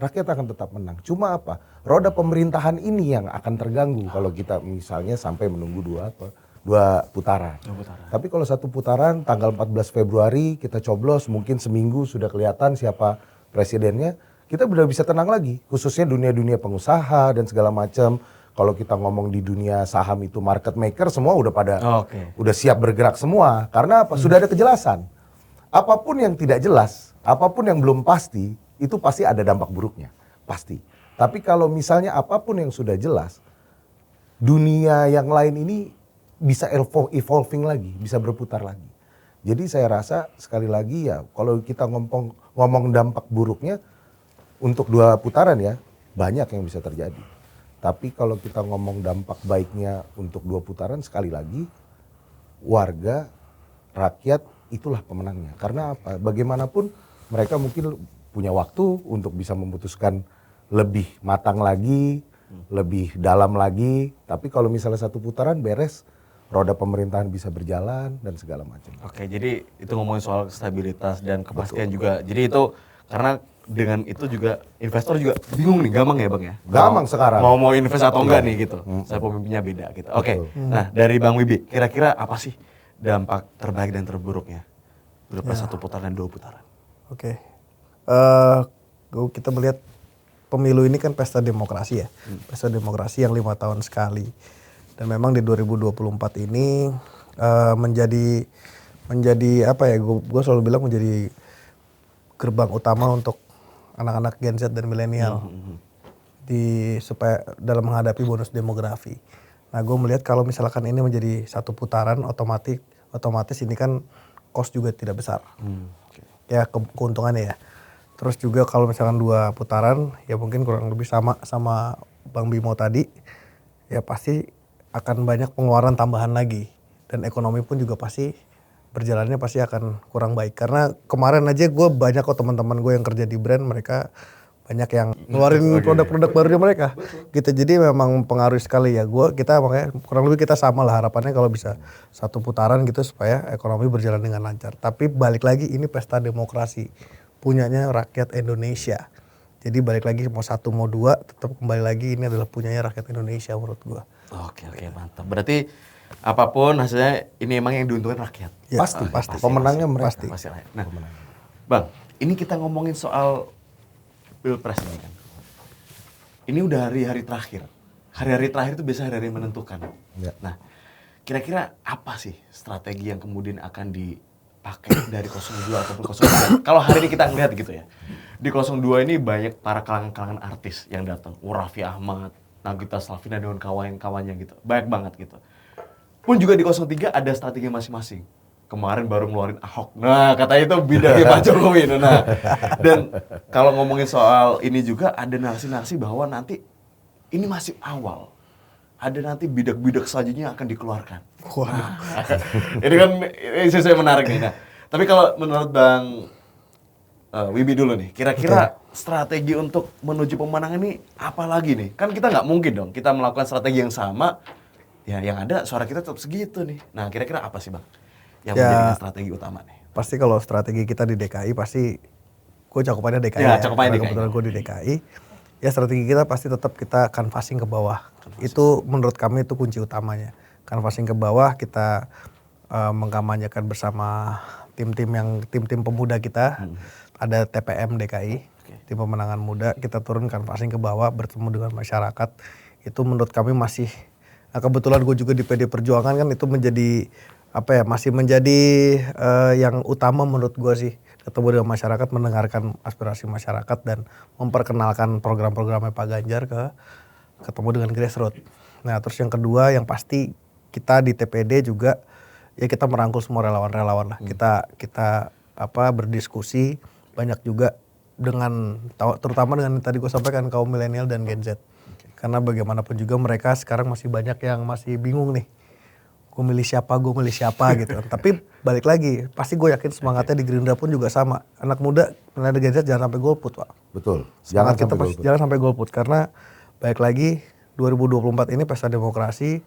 Rakyat akan tetap menang. Cuma apa? Roda pemerintahan ini yang akan terganggu kalau kita misalnya sampai menunggu 2 putaran. Tapi kalau 1 putaran tanggal 14 Februari kita coblos, mungkin seminggu sudah kelihatan siapa presidennya, kita udah bisa tenang lagi. Khususnya dunia-dunia pengusaha dan segala macam. Kalau kita ngomong di dunia saham itu market maker semua udah pada udah siap bergerak semua. Karena apa? Sudah ada kejelasan. Apapun yang tidak jelas, apapun yang belum pasti, itu pasti ada dampak buruknya, pasti. Tapi kalau misalnya apapun yang sudah jelas, dunia yang lain ini bisa evolving lagi, bisa berputar lagi. Jadi saya rasa sekali lagi ya, kalau kita ngomong dampak buruknya untuk 2 putaran ya, banyak yang bisa terjadi. Tapi kalau kita ngomong dampak baiknya untuk 2 putaran, sekali lagi warga, rakyat itulah pemenangnya. Karena apa? Bagaimanapun mereka mungkin punya waktu untuk bisa memutuskan lebih matang lagi, lebih dalam lagi. Tapi kalau misalnya 1 putaran beres, roda pemerintahan bisa berjalan dan segala macam. Oke, jadi itu ngomongin soal stabilitas dan kepastian juga. Jadi itu karena dengan itu juga investor juga bingung nih, gampang ya Bang ya? Gampang sekarang. Mau invest atau enggak nih gitu. Saya pemimpinnya beda gitu. Oke. Nah, dari Bang Wibi, kira-kira apa sih dampak terbaik dan terburuknya? Pilpres 1 putaran dan 2 putaran. Oke. Kita melihat pemilu ini kan pesta demokrasi ya. Pesta demokrasi yang 5 tahun sekali. Dan memang di 2024 ini menjadi apa ya, gue selalu bilang menjadi gerbang utama untuk anak-anak Gen Z dan milenial supaya dalam menghadapi bonus demografi. Nah gue melihat kalau misalkan ini menjadi 1 putaran, otomatis ini kan cost juga tidak besar. Ya keuntungannya ya. Terus juga kalau misalkan 2 putaran ya mungkin kurang lebih sama Bang Bimo tadi, ya pasti akan banyak pengeluaran tambahan lagi. Dan ekonomi pun juga pasti berjalannya pasti akan kurang baik. Karena kemarin aja gue banyak kok teman-teman gue yang kerja di brand, mereka banyak yang ngeluarin produk-produk barunya mereka. Gitu. Jadi memang mempengaruhi sekali ya. Kita makanya kurang lebih kita sama lah harapannya kalau bisa 1 putaran gitu supaya ekonomi berjalan dengan lancar. Tapi balik lagi ini pesta demokrasi punyanya rakyat Indonesia. Jadi balik lagi mau 1 mau 2 tetap kembali lagi ini adalah punyanya rakyat Indonesia menurut gue. Oke, mantap. Berarti apapun hasilnya ini emang yang diuntungkan rakyat. Ya, pasti. Pemenangnya mereka. Pasti rakyat. Nah, Bang, ini kita ngomongin soal Pilpres ini kan. Ini udah hari-hari terakhir. Hari-hari terakhir itu biasa hari-hari menentukan. Ya. Nah, kira-kira apa sih strategi yang kemudian akan dipakai dari 02 ataupun 03? Kalau hari ini kita ngeliat gitu ya. Di 02 ini banyak para kalangan-kalangan artis yang datang. Raffi Ahmad, Nagita Slavina dengan kawan-kawannya gitu. Banyak banget gitu. Pun juga di 03 ada strategi masing-masing. Kemarin baru ngeluarin Ahok. Nah, katanya itu bidangnya Pak Jokowi. Nah, dan kalau ngomongin soal ini juga ada narasi-narasi bahwa nanti ini masih awal. Ada nanti bidak-bidak selanjutnya yang akan dikeluarkan. Waduh. Ini kan isu saya menarik nih. Nah, tapi kalau menurut Bang Wibi dulu nih, kira-kira strategi untuk menuju pemenangan ini apa lagi nih? Kan kita nggak mungkin dong kita melakukan strategi yang sama. Ya, yang ada suara kita tetap segitu nih. Nah, kira-kira apa sih Bang yang menjadi strategi utama nih? Pasti kalau strategi kita di DKI pasti, gue cakupannya DKI Ya, ya, cakupannya karena DKI. kebetulan gue di DKI. Ya strategi kita pasti tetap kita canvassing ke bawah. Itu menurut kami itu kunci utamanya. Canvassing ke bawah, kita mengkampanyekan bersama tim-tim pemuda kita. Ada TPM DKI, tim pemenangan muda. Kita turun canvassing ke bawah, bertemu dengan masyarakat. Itu menurut kami masih, kebetulan gue juga di PD Perjuangan kan itu menjadi masih menjadi yang utama menurut gue sih, ketemu dengan masyarakat, mendengarkan aspirasi masyarakat dan memperkenalkan program-programnya Pak Ganjar ketemu dengan grassroots. Nah terus yang kedua yang pasti kita di TPD juga ya kita merangkul semua relawan-relawan lah. Kita berdiskusi banyak juga dengan terutama dengan yang tadi gue sampaikan kaum milenial dan Gen Z. Karena bagaimanapun juga mereka sekarang masih banyak yang masih bingung nih. Gue milih siapa gitu. Tapi balik lagi, pasti gue yakin semangatnya di Gerindra pun juga sama. Anak muda, milenial Gen Z jangan sampai golput, Pak. Betul. Semangat kita jangan sampai golput. Karena balik lagi 2024 ini pesta demokrasi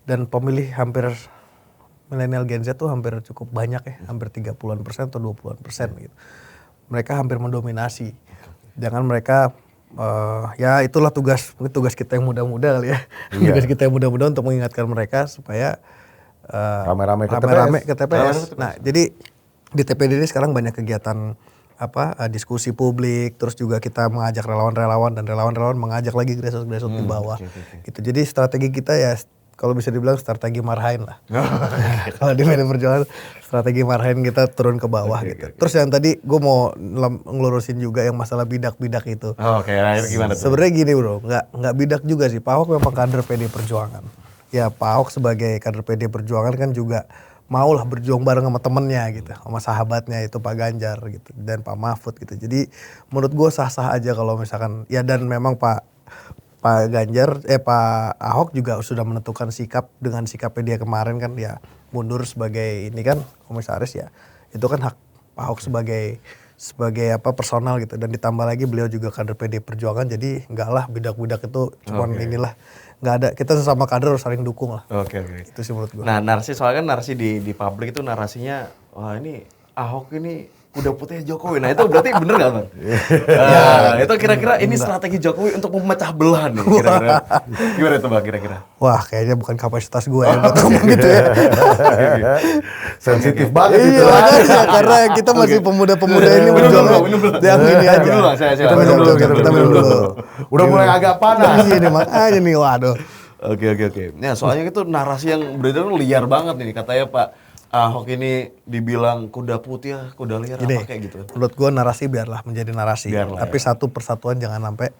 dan pemilih hampir milenial Gen Z tuh hampir cukup banyak ya, hampir 30% atau 20% gitu. Mereka hampir mendominasi. Jangan mereka ya itulah tugas kita yang muda-muda kali ya. Tugas kita yang muda-muda untuk mengingatkan mereka supaya rame-rame ke TPS. Nah, jadi di TPD ini sekarang banyak kegiatan diskusi publik, terus juga kita mengajak relawan-relawan dan relawan-relawan mengajak lagi grassroots di bawah. Gitu. Jadi strategi kita ya kalau bisa dibilang strategi marhain lah. Kalau di PD Perjuangan strategi marhain kita turun ke bawah gitu. Terus yang tadi gue mau ngelurusin juga yang masalah bidak-bidak itu. Nah, gimana tuh? Sebenarnya gini bro, nggak bidak juga sih. Pak Ahok memang kader PD Perjuangan. Ya Pak Ahok sebagai kader PD Perjuangan kan juga maulah berjuang bareng sama temennya gitu, sama sahabatnya itu Pak Ganjar gitu dan Pak Mahfud gitu. Jadi menurut gue sah-sah aja kalau misalkan ya, dan memang Pak Ahok juga sudah menentukan sikap dengan sikapnya dia kemarin kan ya mundur sebagai ini kan komisaris ya. Itu kan hak Pak Ahok sebagai personal gitu, dan ditambah lagi beliau juga kader PD Perjuangan, jadi enggak lah bidak-bidak itu cuman inilah, nggak ada, kita sesama kader harus saling dukung lah. Oke. Itu sih menurut gue. Nah, soalnya kan narasi di publik itu narasinya wah ini Ahok ini kuda putih Jokowi. Nah, itu berarti bener nggak Bang? Itu kira-kira ini strategi Jokowi untuk memecah belah nih kira-kira. Gimana itu Bang kira-kira? Wah, kayaknya bukan kapasitas gue ya buat ngomong gitu ya. Sensitif banget Iya itu. makanya, karena kita masih pemuda-pemuda ini berjuang yang ini aja. Saya Kita minum dulu. Udah mulai agak panas. Iya nih makanya nih, waduh. Oke. Nah, soalnya itu narasi yang beredar liar banget nih katanya Pak Ahok ini dibilang kuda putih, kuda liar apa kayak gitu. Menurut gue narasi biarlah menjadi narasi. Biarlah, tapi satu persatuan jangan sampai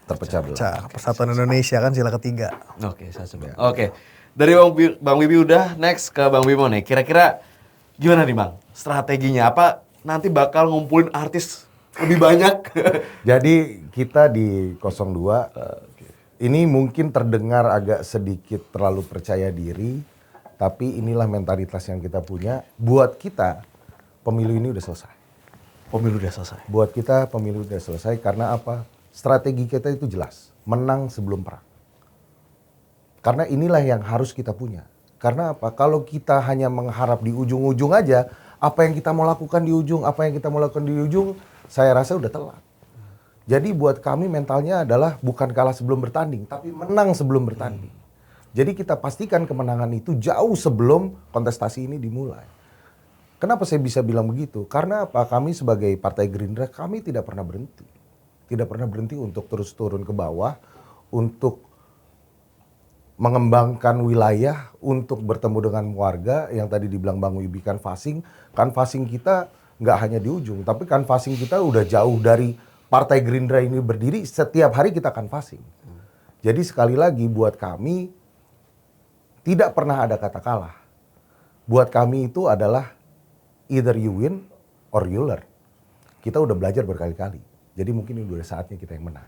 Terpecah belah. Persatuan Indonesia kan sila ketiga. Oke, saya coba. Oke. Dari Bang Wibi udah, next ke Bang Bimo nih. Kira-kira gimana nih Bang? Strateginya apa? Nanti bakal ngumpulin artis lebih banyak. Jadi kita di 02 ini mungkin terdengar agak sedikit terlalu percaya diri, tapi inilah mentalitas yang kita punya. Buat kita pemilu ini udah selesai. Pemilu udah selesai. Buat kita pemilu udah selesai karena apa? Strategi kita itu jelas, menang sebelum perang. Karena inilah yang harus kita punya. Karena apa? Kalau kita hanya mengharap di ujung-ujung aja, apa yang kita mau lakukan di ujung, saya rasa udah telat. Jadi buat kami mentalnya adalah bukan kalah sebelum bertanding, tapi menang sebelum bertanding. Jadi kita pastikan kemenangan itu jauh sebelum kontestasi ini dimulai. Kenapa saya bisa bilang begitu? Karena apa? Kami sebagai Partai Gerindra, kami tidak pernah berhenti. Tidak pernah berhenti untuk terus turun ke bawah, untuk mengembangkan wilayah, untuk bertemu dengan warga. Yang tadi dibilang Bang Wibi canvassing kita nggak hanya di ujung, tapi canvassing kita udah jauh dari Partai Gerindra ini berdiri, setiap hari kita canvassing. Jadi sekali lagi buat kami, tidak pernah ada kata kalah. Buat kami itu adalah either you win or you learn. Kita udah belajar berkali-kali. Jadi mungkin ini udah saatnya kita yang menang.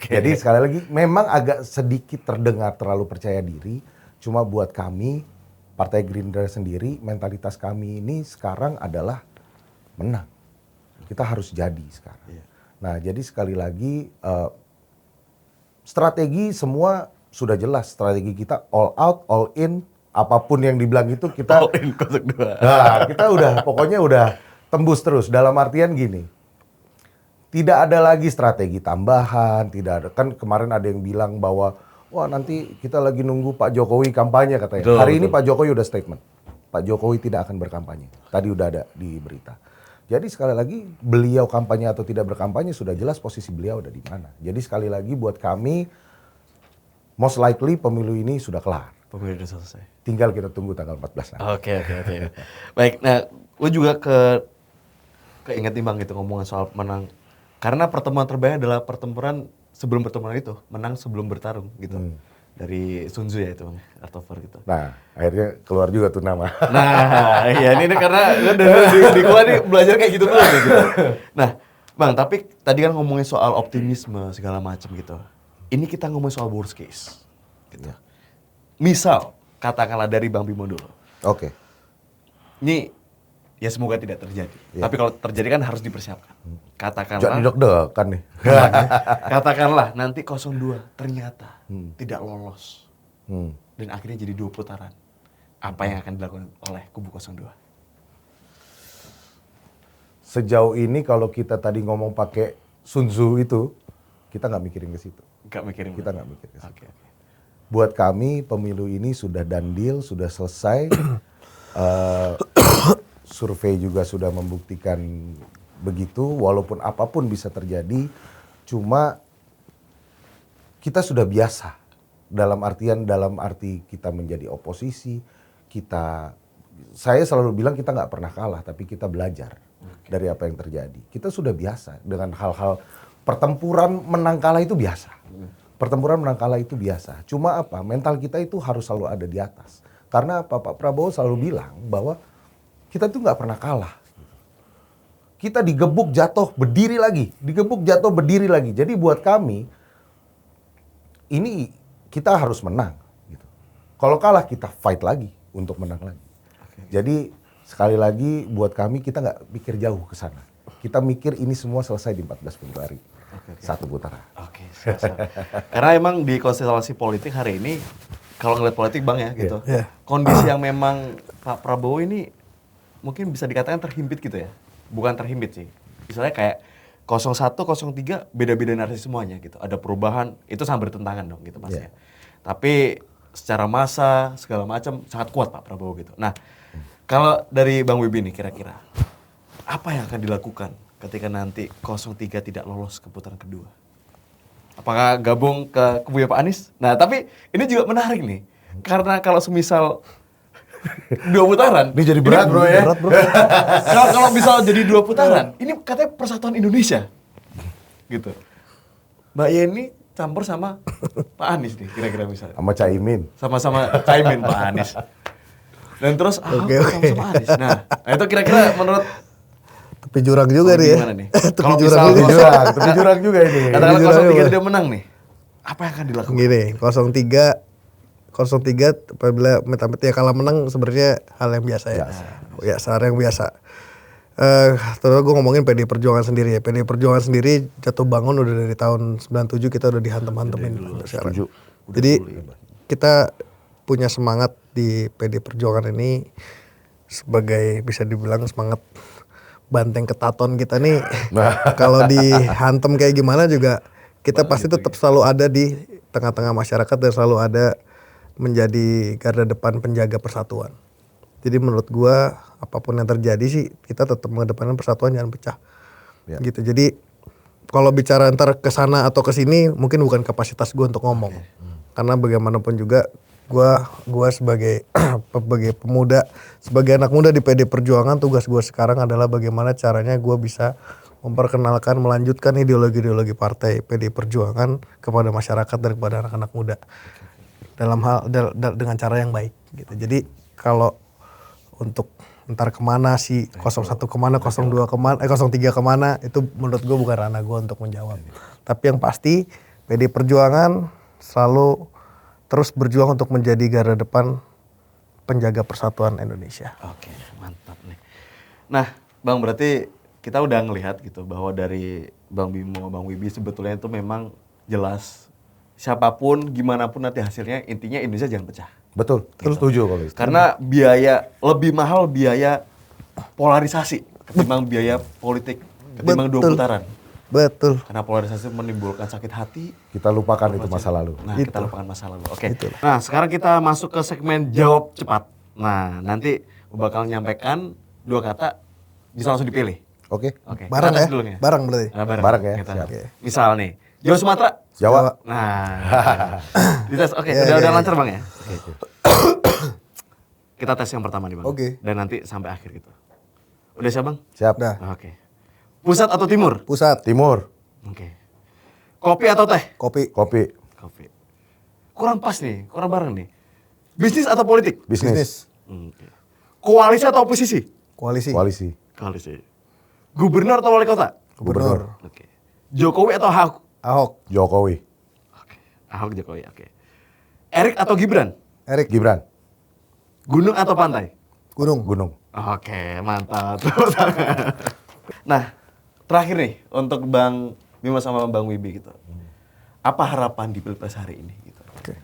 Jadi sekali lagi memang agak sedikit terdengar terlalu percaya diri. Cuma buat kami, Partai Gerindra sendiri, mentalitas kami ini sekarang adalah menang. Kita harus jadi sekarang. Nah jadi sekali lagi strategi semua sudah jelas. Strategi kita all out, all in. Apapun yang dibilang itu kita All in 02. Nah, kita pokoknya udah tembus terus. Dalam artian gini, tidak ada lagi strategi tambahan, tidak ada. Kan kemarin ada yang bilang bahwa, wah nanti kita lagi nunggu Pak Jokowi kampanye katanya. Betul, Hari ini betul. Pak Jokowi udah statement. Pak Jokowi tidak akan berkampanye. Tadi udah ada di berita. Jadi sekali lagi, beliau kampanye atau tidak berkampanye sudah jelas posisi beliau ada di mana. Jadi sekali lagi buat kami, most likely pemilu ini sudah kelar. Pemilu udah selesai. Tinggal kita tunggu tanggal 14 nanti. Oke. Baik, nah gue juga keinget nih Bang gitu ngomongin soal menang. Karena pertemuan terbaik adalah pertempuran sebelum pertemuan itu, menang sebelum bertarung gitu. Dari Sun Tzu ya itu Bang, Art of War gitu. Nah, akhirnya keluar juga tuh nama. Nah, iya ini karena di gua nih belajar kayak gitu dulu gitu. Nah, Bang, tapi tadi kan ngomongin soal optimisme segala macam gitu. Ini kita ngomongin soal worst case gitu. Misal, katakanlah dari Bang Bimo dulu. Oke. Ini ya semoga tidak terjadi. Iya. Tapi kalau terjadi kan harus dipersiapkan. Katakanlah Jangan didok-dekan nih. katakanlah nanti 02 ternyata tidak lolos. Dan akhirnya jadi 2 putaran. Apa yang akan dilakukan oleh kubu 02? Sejauh ini kalau kita tadi ngomong pakai Sun Tzu itu, kita nggak mikirin ke situ. Nggak mikirin. Kita nggak mikir ke situ. Oke. Buat kami pemilu ini sudah done deal, sudah selesai. Survei juga sudah membuktikan begitu, walaupun apapun bisa terjadi. Cuma kita sudah biasa. Dalam arti kita menjadi oposisi, saya selalu bilang kita nggak pernah kalah, tapi kita belajar dari apa yang terjadi. Kita sudah biasa dengan hal-hal pertempuran menang kalah itu biasa. Pertempuran menang kalah itu biasa. Cuma apa? Mental kita itu harus selalu ada di atas. Karena apa? Pak Prabowo selalu bilang bahwa kita tuh nggak pernah kalah. Kita digebuk jatuh berdiri lagi, digebuk jatuh berdiri lagi. Jadi buat kami ini kita harus menang. Gitu. Kalau kalah kita fight lagi untuk menang lagi. Jadi sekali lagi buat kami kita nggak pikir jauh ke sana. Kita mikir ini semua selesai di 14 Februari. Satu putaran. Oke, siap. Karena emang di konstelasi politik hari ini, kalau ngeliat politik Bang ya gitu, kondisi yang memang Pak Prabowo ini mungkin bisa dikatakan terhimpit gitu ya. Bukan terhimpit sih. Misalnya kayak 01, 03 beda-beda narasi semuanya gitu. Ada perubahan, itu sangat bertentangan dong gitu Mas ya. Tapi secara massa segala macam sangat kuat Pak Prabowo gitu. Nah, kalau dari Bang Wibi nih kira-kira apa yang akan dilakukan ketika nanti 03 tidak lolos ke putaran kedua? Apakah gabung ke kubunya Pak Anies? Nah, tapi ini juga menarik nih. Karena kalau semisal 2 putaran. Ini jadi berat bro ya. Berat, bro. Kalau bisa jadi 2 putaran, ini katanya persatuan Indonesia. Gitu. Mbak Yeni campur sama Pak Anies nih kira-kira misalnya. Sama Caimin. Sama-sama Caimin Pak Anies. Dan terus Oke. sama-sama Anies. Nah, itu kira-kira menurut Tepi jurang juga nih ya. gimana nih? Tepi Kalau jurang misal juga. Tapi jurang juga ini. katakanlah jurang 03 juga. dia menang nih. Apa yang akan dilakukan? Gini, 03 apabila meta-meta ya kalah menang sebenarnya hal yang biasa ya. Hal yang biasa. Terus gue ngomongin PD Perjuangan sendiri ya. PD Perjuangan sendiri jatuh bangun udah dari tahun 97 kita udah dihantem-hantemin sampai sekarang. Jadi kita punya semangat di PD Perjuangan ini sebagai bisa dibilang semangat banteng ketaton kita nih. Kalau dihantem kayak gimana juga kita pasti tetap selalu ada di tengah-tengah masyarakat dan selalu ada menjadi garda depan penjaga persatuan. Jadi menurut gua apapun yang terjadi sih kita tetap mengedepankan persatuan, jangan pecah. Ya. Gitu. Jadi kalau bicara ntar ke sana atau ke sini mungkin bukan kapasitas gua untuk ngomong. Karena bagaimanapun juga gua sebagai sebagai pemuda, sebagai anak muda di PD Perjuangan, tugas gua sekarang adalah bagaimana caranya gua bisa memperkenalkan, melanjutkan ideologi-ideologi partai PD Perjuangan kepada masyarakat dan kepada anak-anak muda. Dalam hal dengan cara yang baik gitu. Jadi kalau untuk ntar kemana sih 01 kemana, 02 kemana, 03 kemana, itu menurut gue bukan ranah gue untuk menjawab. Tapi yang pasti PD Perjuangan selalu terus berjuang untuk menjadi garda depan penjaga persatuan Indonesia. Oke, mantap nih. Nah, Bang, berarti kita udah ngelihat gitu bahwa dari Bang Bimo, Bang Wibi sebetulnya itu memang jelas siapapun, gimana pun nanti hasilnya, intinya Indonesia jangan pecah. Betul, setuju kalau itu. Karena biaya, lebih mahal biaya polarisasi ketimbang biaya politik, ketimbang dua Betul. putaran. Betul. Karena polarisasi menimbulkan sakit hati. Kita lupakan itu masa lalu. Nah, kita lupakan masa lalu. Oke. Itulah. Nah, sekarang kita masuk ke segmen jawab cepat. Nah, nanti gue bakal nyampaikan 2 kata, bisa langsung dipilih. Oke, Oke. Bareng kita tes ya? dulu nih. Bareng berarti? Nah, Bareng ya, Kita. siap. Misal nih, Jawa Sumatera. Jawa. Nah, dites. Oke, Ya, udah ya, ya. lancar Bang ya. Kita tes yang pertama nih Bang. Oke. Dan nanti sampai akhir gitu. Udah siap Bang? Siap. Udah. Oke. Pusat atau timur? Pusat. Timur, Oke. Kopi atau teh? Kopi. kopi, Kopi. Kurang pas nih, kurang bareng nih. Bisnis atau politik? bisnis, Oke. Koalisi atau oposisi? Koalisi. koalisi, Koalisi. Gubernur atau wali kota? Gubernur. Oke. Jokowi atau Ahok? Ahok. Jokowi, Oke. Ahok Jokowi, oke. Erik atau Gibran? Erik. Gibran, Gunung atau pantai? Gunung. Gunung. Oke, mantap. Tepuk tangan. Nah, terakhir nih untuk Bang Bimo sama Bang Wibi gitu. Apa harapan di Pilpres hari ini gitu? Oke.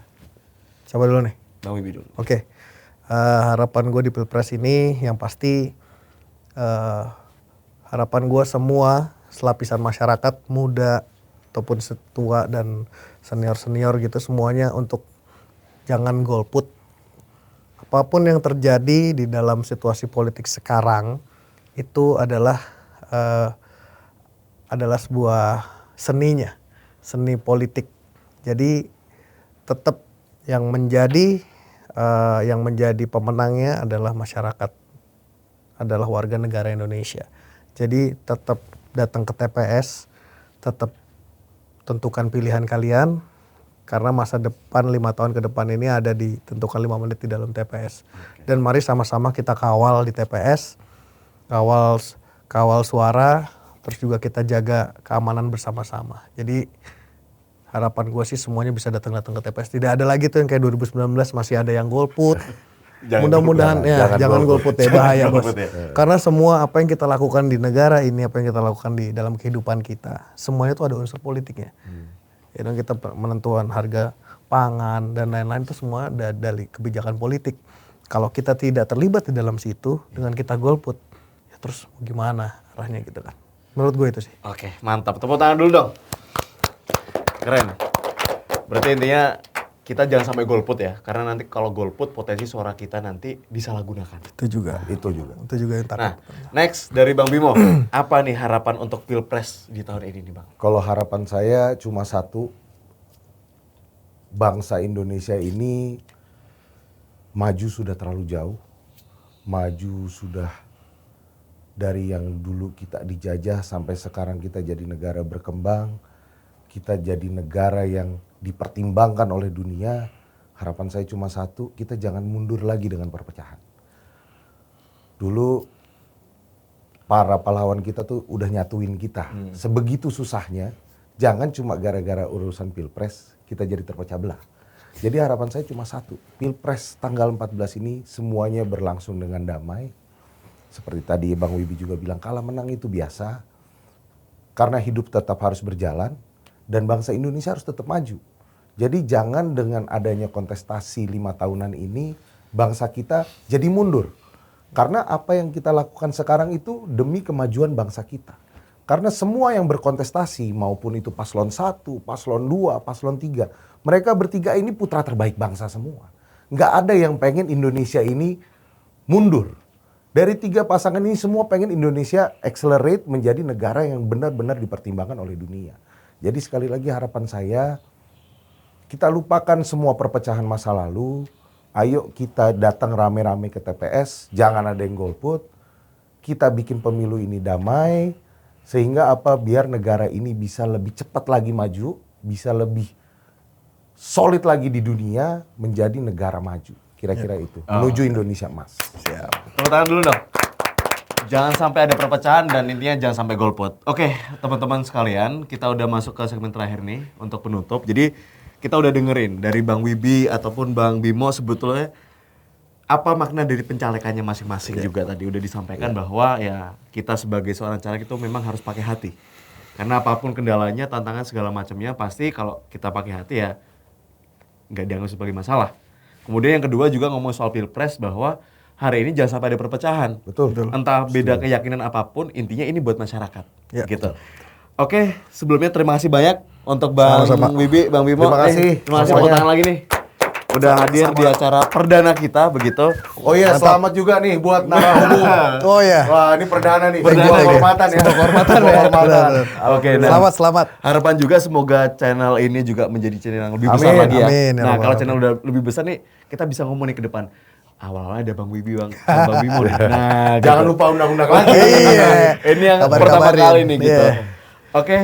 Coba dulu nih. Bang Wibi dulu. Oke. Harapan gue di Pilpres ini yang pasti harapan gue semua selapisan masyarakat muda ataupun setua dan senior-senior gitu semuanya untuk jangan golput. Apapun yang terjadi di dalam situasi politik sekarang itu adalah sebuah seninya, seni politik. Jadi tetap yang menjadi pemenangnya adalah masyarakat, adalah warga negara Indonesia. Jadi tetap datang ke TPS, tetap tentukan pilihan kalian. Karena masa depan 5 tahun ke depan ini ada ditentukan 5 menit di dalam TPS. Dan mari sama-sama kita kawal di TPS, kawal suara, terus juga kita jaga keamanan bersama-sama. Jadi harapan gue sih semuanya bisa datang ke TPS. Tidak ada lagi tuh yang kayak 2019 masih ada yang golput. Mudah-mudahan jangan golput ya, bahaya bos. Karena semua apa yang kita lakukan di negara ini, apa yang kita lakukan di dalam kehidupan kita, semuanya tuh ada unsur politiknya. Ya, dan kita menentukan harga pangan dan lain-lain itu semua dari kebijakan politik. Kalau kita tidak terlibat di dalam situ dengan kita golput, ya terus gimana arahnya gitu kan. Menurut gue itu sih. Oke, mantap. Tepuk tangan dulu dong. Keren. Berarti intinya kita jangan sampai golput ya. Karena nanti kalau golput potensi suara kita nanti disalahgunakan. Itu juga. Itu juga. Itu juga yang takut. Nah, next dari Bang Bimo. Apa nih harapan untuk Pilpres di tahun ini nih Bang? Kalau harapan saya cuma satu, bangsa Indonesia ini maju sudah terlalu jauh, maju sudah dari yang dulu kita dijajah sampai sekarang kita jadi negara berkembang, kita jadi negara yang dipertimbangkan oleh dunia. Harapan saya cuma satu, kita jangan mundur lagi dengan perpecahan. Dulu para pahlawan kita tuh udah nyatuin kita, sebegitu susahnya. Jangan cuma gara-gara urusan Pilpres kita jadi terpecah belah. Jadi harapan saya cuma satu, Pilpres tanggal 14 ini semuanya berlangsung dengan damai. Seperti tadi Bang Wibi juga bilang, kalah menang itu biasa. Karena hidup tetap harus berjalan dan bangsa Indonesia harus tetap maju. Jadi jangan dengan adanya kontestasi 5 tahunan ini bangsa kita jadi mundur. Karena apa yang kita lakukan sekarang itu demi kemajuan bangsa kita. Karena semua yang berkontestasi maupun itu paslon 1, paslon 2, paslon 3. Mereka bertiga ini putra terbaik bangsa semua. nggak ada yang pengen Indonesia ini mundur. Dari 3 pasangan ini semua pengen Indonesia accelerate menjadi negara yang benar-benar dipertimbangkan oleh dunia. Jadi sekali lagi harapan saya, kita lupakan semua perpecahan masa lalu. Ayo kita datang rame-rame ke TPS, jangan ada yang golput. Kita bikin pemilu ini damai, sehingga biar negara ini bisa lebih cepat lagi maju, bisa lebih solid lagi di dunia, menjadi negara maju. Kira-kira itu, menuju Indonesia emas. Siap. Tepuk tangan dulu dong. Jangan sampai ada perpecahan dan intinya jangan sampai golput. Oke, teman-teman sekalian, kita udah masuk ke segmen terakhir nih untuk penutup. Jadi kita udah dengerin dari Bang Wibi ataupun Bang Bimo sebetulnya apa makna dari pencalekannya masing-masing juga tadi udah disampaikan bahwa ya kita sebagai seorang caleg itu memang harus pakai hati. Karena apapun kendalanya, tantangan segala macamnya pasti kalau kita pakai hati ya nggak dianggap sebagai masalah. Kemudian yang kedua juga ngomong soal pilpres bahwa hari ini jangan sampai ada perpecahan. Betul. Entah beda keyakinan apapun, intinya ini buat masyarakat. Ya, Gitu. Oke, sebelumnya terima kasih banyak untuk Bang Sama-sama. Wibi, Bang Bimo. Terima kasih. Terima kasih tepuk tangan lagi nih. Udah hadir di acara perdana kita begitu. Oh iya, selamat juga nih buat narahubung. Oh ya. Wah, ini perdana nih. Perdana Sebuah ya. kehormatan ya. Sebuah kehormatan Sebuah ya. kehormatan. Oke, nah. Selamat. Harapan juga semoga channel ini juga menjadi channel yang lebih besar Amin, lagi ya. amin, ya Nah, Rabbal kalau alamin. channel udah lebih besar nih, kita bisa ngomong nih ke depan. Awal-awalnya ada Bang Wibi, Bang Bimo. Nah, Jangan gitu. lupa undang-undang lagi. Iya. Ini yang Kabar-kabarin. pertama kali nih gitu. Iya. Oke,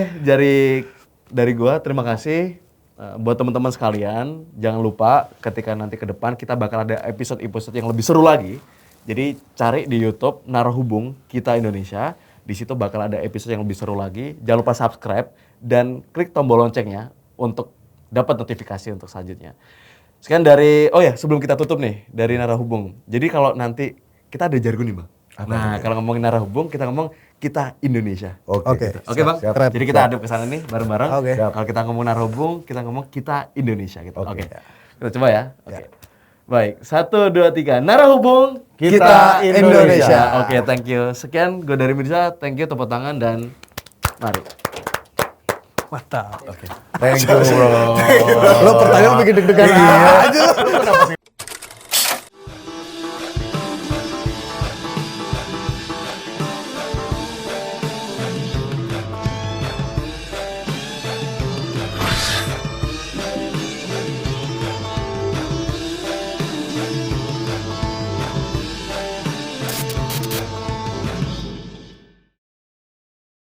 dari gua terima kasih. Buat teman-teman sekalian, jangan lupa ketika nanti ke depan kita bakal ada episode-episode yang lebih seru lagi. Jadi cari di YouTube Narahubung Kita Indonesia. Di situ bakal ada episode yang lebih seru lagi. Jangan lupa subscribe dan klik tombol loncengnya untuk dapat notifikasi untuk selanjutnya. Sekian dari, sebelum kita tutup nih dari Narahubung. Jadi kalau nanti kita ada jargon nih Bang. Kalau ngomongin Narahubung, kita ngomong Kita Indonesia. Oke. Oke Bang, siap. Keren. jadi kita aduk ke sana nih bareng-bareng. Oke. Kalau kita ngomong Narahubung, kita ngomong Kita Indonesia gitu. Oke. Oke. Kita coba ya. Oke. Baik, 1, 2, 3. Narahubung Kita Indonesia. Oke, thank you. Sekian gue dari Mirza. Thank you, tepuk tangan dan mari. Mantap. Thank you bro. Lo pertanyaan bikin deg-degan aja.